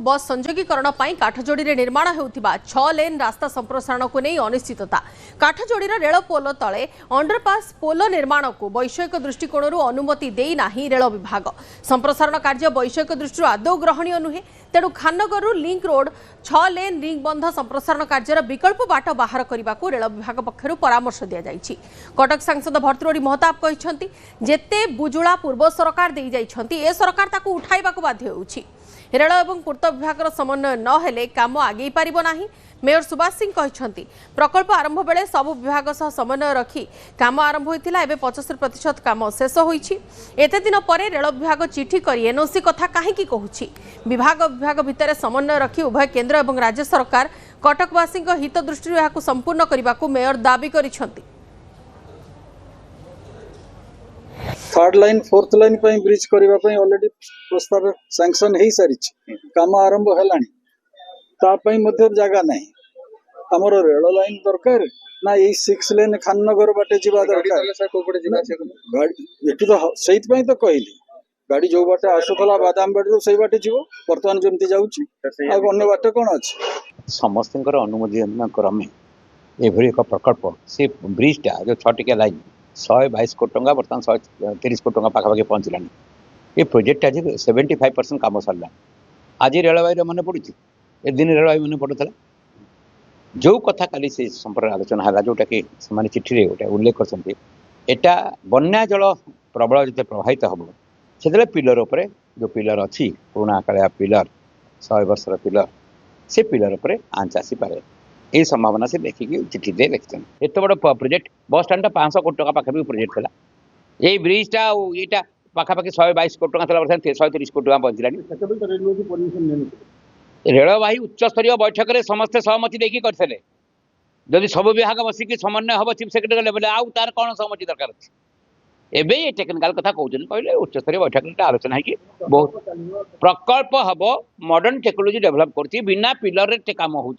बस संयोगीकरण काठजोड़ी निर्माण होता 6 लेन रास्ता संप्रसारण को नहीं अनिश्चितता। काठजोड़ी रेल पोल तले अंडरपास पोल निर्माण को वैषयिक दृष्टिकोण अनुमति देना रेल विभाग। संप्रसारण कार्य वैषयिक दृष्टि आदौ ग्रहणीय नुहे। तेणु खाननगर लिंक रोड 6 लेन रिंग बंध संप्रसारण कार्यर विकल्प बाट बाहर करने को रेल विभाग पक्षर परामर्श दि जाइछि। कटक सांसद भर्तृहरि महताब कहते जेते बुजुला पूर्व सरकार दे जाइछंती ए सरकार ताकू उठाइबा को बाध्य होउछि। रेल एवं पूर्त विभाग समन्वय न हेले काम आगे पारिबो नाही। मेयर सुभाष सिंह कहते प्रकल्प आरंभ बेले सब विभाग सह समन्वय रखी काम आरंभ होइतिला। एबे 75% काम शेष होइछि। एते दिन परे रेल विभाग चिठी करी एनओसी कथा काहेकि कहूछि। विभाग भितर समन्वय रखी उभय केंद्र एवं राज्य सरकार कटकवासी हित दृष्टि एहाकु संपूर्ण करने को मेयर दाबी करिसेंती। थर्ड लाइन फोर्थ लाइन पे ब्रिज करबा पे ऑलरेडी प्रस्ताव सैंक्शन हे सारी काम आरंभ हेलानी ता पई मध्य जगह नहीं। हमर रेल लाइन दरकार ना ए 6 लेन खाननगर बाटे जीवा दरकार। गाड़ी एठी तो सहित पई तो कहली गाड़ी जो बाटे आसुथला बादाम बाड़ी सही बाटे जीवो वर्तमान जेमती जाउची आ अन्य बाटे कोन अछि। समस्तकर अनुमोदन क्रमे एभरी एक प्रकल्प से ब्रिजटा जो 6 टिका लाइन 122 कोटी टंका बर्तमान 130 कोटी टंका पाखापाखि पहुँचलानी। ये प्रोजेक्ट आज 75% काम सरला। आज रेलवाई मन पड़ी ए दिन रेलवाई मन पड़ूला जो कथा काली से संपर्क आलोचना है जोटा कि चिठी गोटे उल्लेख करटा बन्या जल प्रबल जो प्रभावित हम से पिलर उपर जो पिलर अच्छी पुराणा कालिया पिलर 100 वर्षर पिलर से पिलर उपर आंच आसीपे ये संभावना से देखिए चिठी दे लिखते एत बड़ प्रोजेक्ट बस स्टाण्डा 500 कोटी टका पाखापाखि प्रोजेक्ट था। ये ब्रिजटा यहाँ पाखापाखि 122 कोटी टका बर्तमान 130 कोटी टका पहुँचलानी। रेलवाई उच्चस्तरीय बैठक में समस्ते सहमति देखिए करते जदि सब विभाग बसिक समन्वय हम चीफ सेक्रेटरी लेवल आउ तार कौन सहमति दरकार अच्छे एवं ये टेक्निकाल कथा कहते कहले उच्चस्तरीय बैठक में आलोचना है बहुत प्रकल्प हम मॉडर्न टेक्नोलोजी डेभलप कर बिना पिलर काम हो।